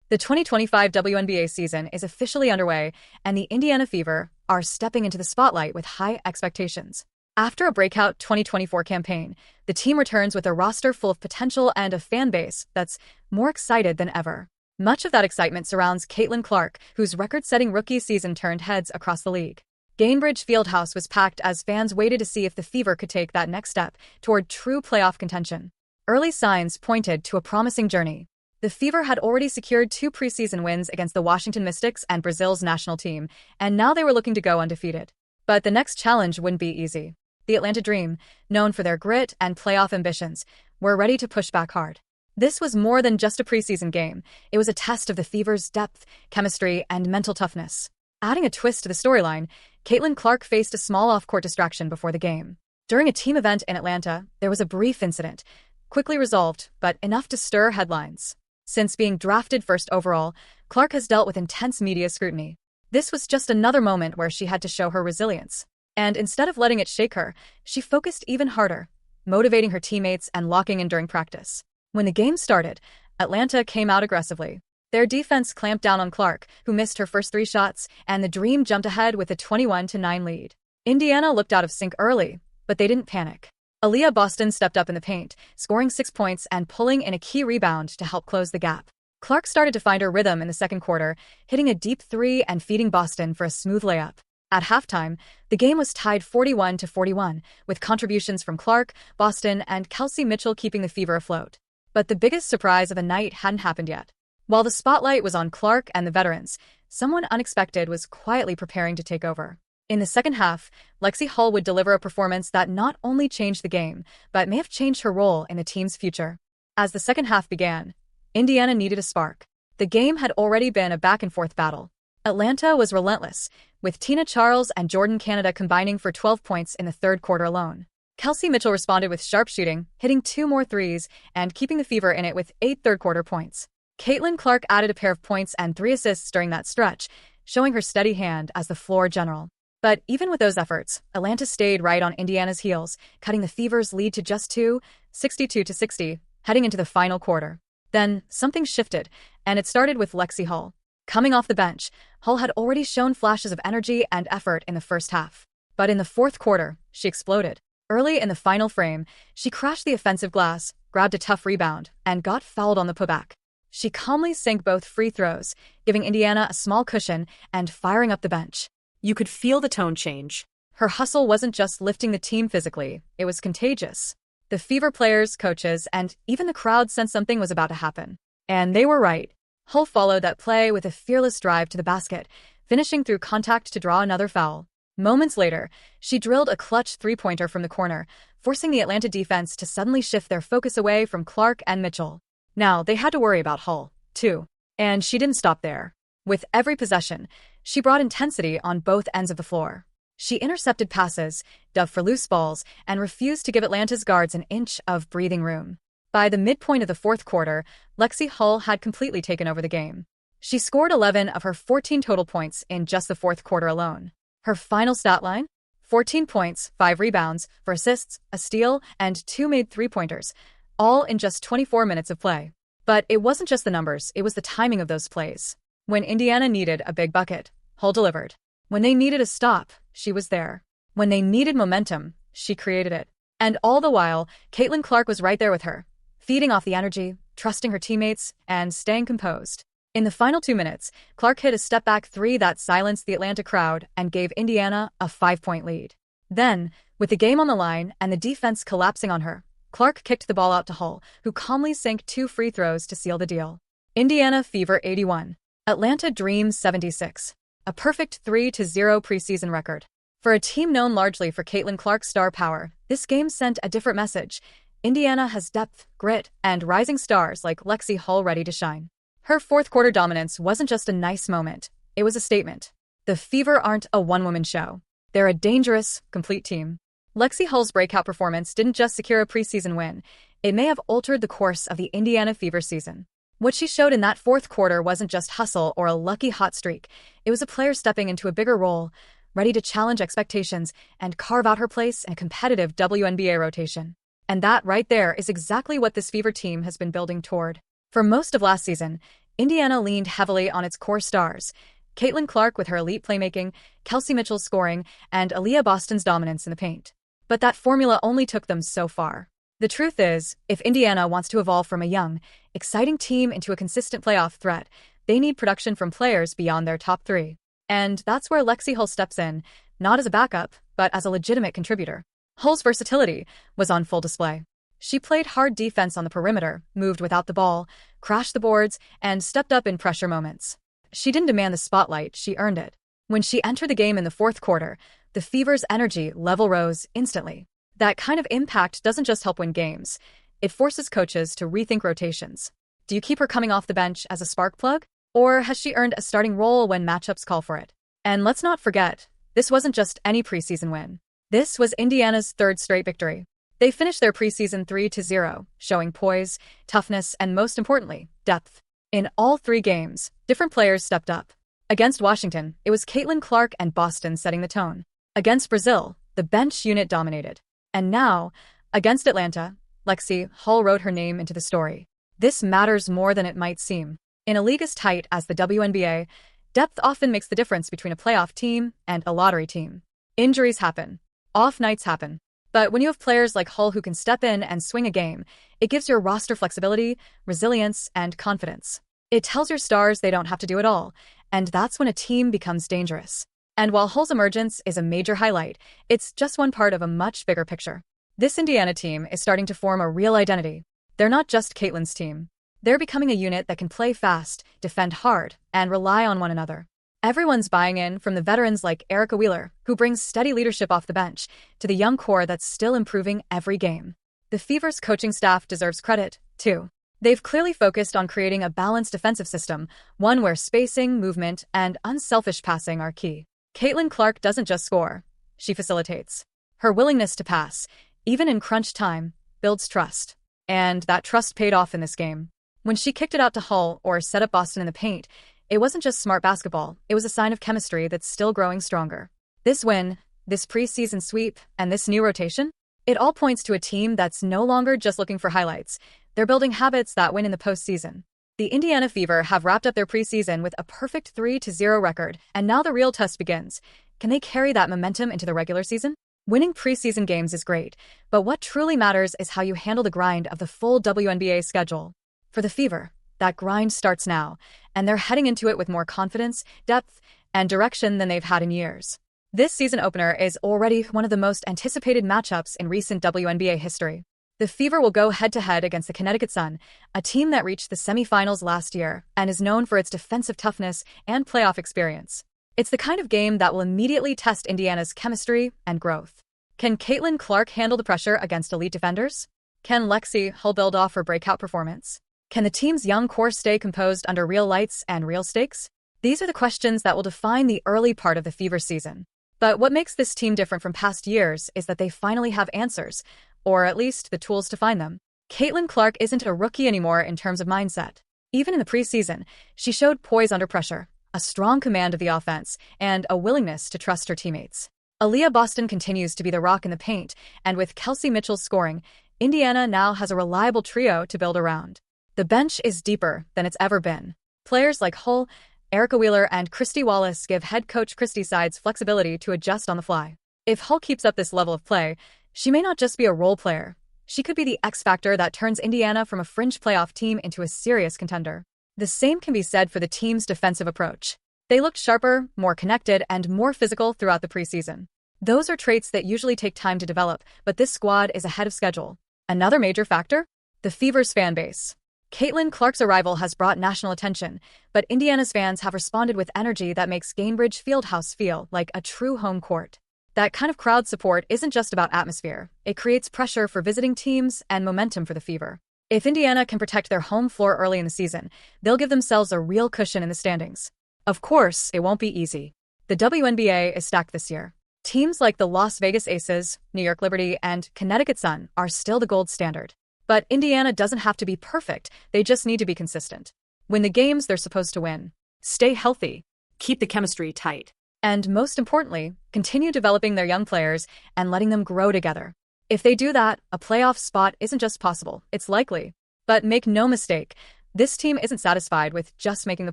The 2025 WNBA season is officially underway, and the Indiana Fever are stepping into the spotlight with high expectations. After a breakout 2024 campaign, the team returns with a roster full of potential and a fan base that's more excited than ever. Much of that excitement surrounds Caitlin Clark, whose record-setting rookie season turned heads across the league. Gainbridge Fieldhouse was packed as fans waited to see if the Fever could take that next step toward true playoff contention. Early signs pointed to a promising journey. The Fever had already secured 2 preseason wins against the Washington Mystics and Brazil's national team, and now they were looking to go undefeated. But the next challenge wouldn't be easy. The Atlanta Dream, known for their grit and playoff ambitions, were ready to push back hard. This was more than just a preseason game. It was a test of the Fever's depth, chemistry, and mental toughness. Adding a twist to the storyline, Caitlin Clark faced a small off-court distraction before the game. During a team event in Atlanta, there was a brief incident, quickly resolved, but enough to stir headlines. Since being drafted first overall, Clark has dealt with intense media scrutiny. This was just another moment where she had to show her resilience. And instead of letting it shake her, she focused even harder, motivating her teammates and locking in during practice. When the game started, Atlanta came out aggressively. Their defense clamped down on Clark, who missed her first 3 shots, and the Dream jumped ahead with a 21-9 lead. Indiana looked out of sync early, but they didn't panic. Aaliyah Boston stepped up in the paint, scoring 6 points and pulling in a key rebound to help close the gap. Clark started to find her rhythm in the second quarter, hitting a deep 3 and feeding Boston for a smooth layup. At halftime, the game was tied 41-41, with contributions from Clark, Boston, and Kelsey Mitchell keeping the Fever afloat. But the biggest surprise of the night hadn't happened yet. While the spotlight was on Clark and the veterans, someone unexpected was quietly preparing to take over. In the second half, Lexie Hull would deliver a performance that not only changed the game, but may have changed her role in the team's future. As the second half began, Indiana needed a spark. The game had already been a back-and-forth battle. Atlanta was relentless, with Tina Charles and Jordan Canada combining for 12 points in the third quarter alone. Kelsey Mitchell responded with sharp shooting, hitting 2 more threes and keeping the Fever in it with 8 third-quarter points. Caitlin Clark added a pair of points and 3 assists during that stretch, showing her steady hand as the floor general. But even with those efforts, Atlanta stayed right on Indiana's heels, cutting the Fever's lead to just 2, 62-60, heading into the final quarter. Then, something shifted, and it started with Lexie Hull. Coming off the bench, Hull had already shown flashes of energy and effort in the first half. But in the fourth quarter, she exploded. Early in the final frame, she crashed the offensive glass, grabbed a tough rebound, and got fouled on the putback. She calmly sank both free throws, giving Indiana a small cushion and firing up the bench. You could feel the tone change. Her hustle wasn't just lifting the team physically, it was contagious. The Fever players, coaches, and even the crowd sensed something was about to happen. And they were right. Hull followed that play with a fearless drive to the basket, finishing through contact to draw another foul. Moments later, she drilled a clutch 3-pointer from the corner, forcing the Atlanta defense to suddenly shift their focus away from Clark and Mitchell. Now, they had to worry about Hull, too. And she didn't stop there. With every possession, she brought intensity on both ends of the floor. She intercepted passes, dug for loose balls, and refused to give Atlanta's guards an inch of breathing room. By the midpoint of the fourth quarter, Lexie Hull had completely taken over the game. She scored 11 of her 14 total points in just the fourth quarter alone. Her final stat line? 14 points, 5 rebounds, 4 assists, a steal, and 2 made 3-pointers, all in just 24 minutes of play. But it wasn't just the numbers, it was the timing of those plays. When Indiana needed a big bucket, Hull delivered. When they needed a stop, she was there. When they needed momentum, she created it. And all the while, Caitlin Clark was right there with her, feeding off the energy, trusting her teammates, and staying composed. In the final 2 minutes, Clark hit a step-back 3 that silenced the Atlanta crowd and gave Indiana a 5-point lead. Then, with the game on the line and the defense collapsing on her, Clark kicked the ball out to Hull, who calmly sank 2 free throws to seal the deal. Indiana Fever 81. Atlanta Dream 76. A perfect 3-0 preseason record. For a team known largely for Caitlin Clark's star power, this game sent a different message. Indiana has depth, grit, and rising stars like Lexie Hull ready to shine. Her fourth-quarter dominance wasn't just a nice moment, it was a statement. The Fever aren't a one-woman show. They're a dangerous, complete team. Lexie Hull's breakout performance didn't just secure a preseason win, it may have altered the course of the Indiana Fever season. What she showed in that fourth quarter wasn't just hustle or a lucky hot streak, it was a player stepping into a bigger role, ready to challenge expectations and carve out her place in a competitive WNBA rotation. And that right there is exactly what this Fever team has been building toward. For most of last season, Indiana leaned heavily on its core stars, Caitlin Clark with her elite playmaking, Kelsey Mitchell's scoring, and Aaliyah Boston's dominance in the paint. But that formula only took them so far. The truth is, if Indiana wants to evolve from a young, exciting team into a consistent playoff threat, they need production from players beyond their top three. And that's where Lexie Hull steps in, not as a backup, but as a legitimate contributor. Hull's versatility was on full display. She played hard defense on the perimeter, moved without the ball, crashed the boards, and stepped up in pressure moments. She didn't demand the spotlight, she earned it. When she entered the game in the fourth quarter, the Fever's energy level rose instantly. That kind of impact doesn't just help win games. It forces coaches to rethink rotations. Do you keep her coming off the bench as a spark plug? Or has she earned a starting role when matchups call for it? And let's not forget, this wasn't just any preseason win. This was Indiana's third straight victory. They finished their preseason 3-0, showing poise, toughness, and most importantly, depth. In all three games, different players stepped up. Against Washington, it was Caitlin Clark and Boston setting the tone. Against Brazil, the bench unit dominated. And now, against Atlanta, Lexie Hull wrote her name into the story. This matters more than it might seem. In a league as tight as the WNBA, depth often makes the difference between a playoff team and a lottery team. Injuries happen. Off nights happen. But when you have players like Hull who can step in and swing a game, it gives your roster flexibility, resilience, and confidence. It tells your stars they don't have to do it all, and that's when a team becomes dangerous. And while Hull's emergence is a major highlight, it's just one part of a much bigger picture. This Indiana team is starting to form a real identity. They're not just Caitlin's team. They're becoming a unit that can play fast, defend hard, and rely on one another. Everyone's buying in, from the veterans like Erica Wheeler, who brings steady leadership off the bench, to the young core that's still improving every game. The Fever's coaching staff deserves credit, too. They've clearly focused on creating a balanced defensive system, one where spacing, movement, and unselfish passing are key. Caitlin Clark doesn't just score, she facilitates. Her willingness to pass, even in crunch time, builds trust. And that trust paid off in this game. When she kicked it out to Hull or set up Boston in the paint, it wasn't just smart basketball, it was a sign of chemistry that's still growing stronger. This win, this preseason sweep, and this new rotation, it all points to a team that's no longer just looking for highlights. They're building habits that win in the postseason. The Indiana Fever have wrapped up their preseason with a perfect 3-0 record, and now the real test begins. Can they carry that momentum into the regular season? Winning preseason games is great, but what truly matters is how you handle the grind of the full WNBA schedule. For the Fever, that grind starts now, and they're heading into it with more confidence, depth, and direction than they've had in years. This season opener is already one of the most anticipated matchups in recent WNBA history. The Fever will go head-to-head against the Connecticut Sun, a team that reached the semifinals last year and is known for its defensive toughness and playoff experience. It's the kind of game that will immediately test Indiana's chemistry and growth. Can Caitlin Clark handle the pressure against elite defenders? Can Lexie Hull build off her breakout performance? Can the team's young core stay composed under real lights and real stakes? These are the questions that will define the early part of the Fever season. But what makes this team different from past years is that they finally have answers, or at least the tools to find them. Caitlin Clark isn't a rookie anymore in terms of mindset. Even in the preseason, she showed poise under pressure, a strong command of the offense, and a willingness to trust her teammates. Aaliyah Boston continues to be the rock in the paint, and with Kelsey Mitchell's scoring, Indiana now has a reliable trio to build around. The bench is deeper than it's ever been. Players like Hull, Erica Wheeler, and Christy Wallace give head coach Christy Sides flexibility to adjust on the fly. If Hull keeps up this level of play, she may not just be a role player. She could be the X factor that turns Indiana from a fringe playoff team into a serious contender. The same can be said for the team's defensive approach. They looked sharper, more connected, and more physical throughout the preseason. Those are traits that usually take time to develop, but this squad is ahead of schedule. Another major factor? The Fever's fan base. Caitlin Clark's arrival has brought national attention, but Indiana's fans have responded with energy that makes Gainbridge Fieldhouse feel like a true home court. That kind of crowd support isn't just about atmosphere. It creates pressure for visiting teams and momentum for the Fever. If Indiana can protect their home floor early in the season, they'll give themselves a real cushion in the standings. Of course, it won't be easy. The WNBA is stacked this year. Teams like the Las Vegas Aces, New York Liberty, and Connecticut Sun are still the gold standard. But Indiana doesn't have to be perfect, they just need to be consistent. Win the games they're supposed to win. Stay healthy. Keep the chemistry tight. And most importantly, continue developing their young players and letting them grow together. If they do that, a playoff spot isn't just possible, it's likely. But make no mistake, This team isn't satisfied with just making the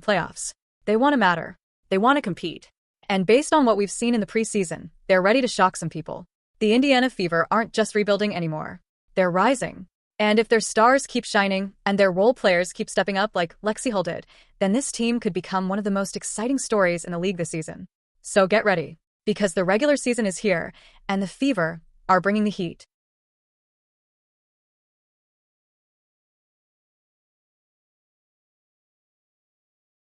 playoffs. They want to matter. They want to compete. And based on what we've seen in the preseason, they're ready to shock some people. The Indiana Fever aren't just rebuilding anymore. They're rising. And if their stars keep shining and their role players keep stepping up like Lexie did, then this team could become one of the most exciting stories in the league this season. So get ready, because the regular season is here, and the Fever are bringing the heat.